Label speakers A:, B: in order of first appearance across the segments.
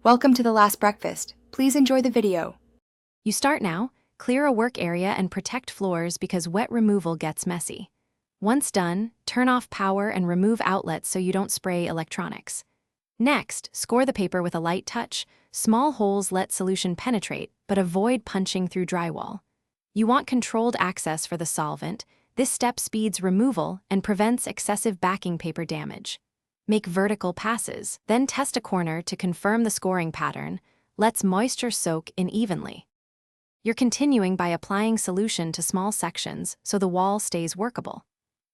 A: Welcome to the last breakfast. Please enjoy the video.
B: You start now, clear a work area and protect floors because wet removal gets messy. Once done, turn off power and remove outlets so you don't spray electronics. Next, score the paper with a light touch. Small holes let solution penetrate, but avoid punching through drywall. You want controlled access for the solvent. This step speeds removal and prevents excessive backing paper damage. Make vertical passes, then test a corner to confirm the scoring pattern. Lets moisture soak in evenly. You're continuing by applying solution to small sections so the wall stays workable.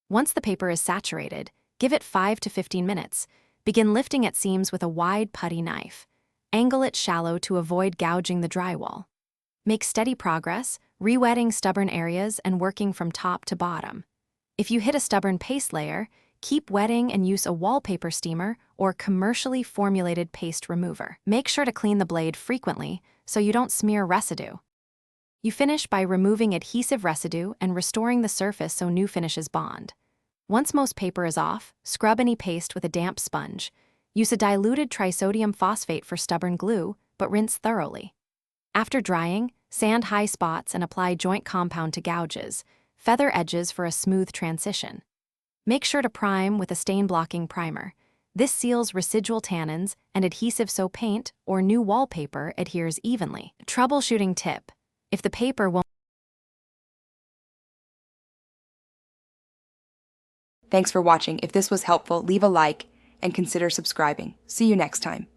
B: Once the paper is saturated, give it 5 to 15 minutes. Begin lifting at seams with a wide putty knife. Angle it shallow to avoid gouging the drywall. Make steady progress, re-wetting stubborn areas and working from top to bottom. If you hit a stubborn paste layer, keep wetting and use a wallpaper steamer or commercially formulated paste remover. Make sure to clean the blade frequently so you don't smear residue. You finish by removing adhesive residue and restoring the surface so new finishes bond. Once most paper is off, scrub any paste with a damp sponge. Use a diluted trisodium phosphate for stubborn glue, but rinse thoroughly. After drying, sand high spots and apply joint compound to gouges. Feather edges for a smooth transition. Make sure to prime with a stain-blocking primer. This seals residual tannins and adhesive so paint or new wallpaper adheres evenly. Troubleshooting tip: if the paper won't...
A: Thanks for watching. If this was helpful, leave a like and consider subscribing. See you next time.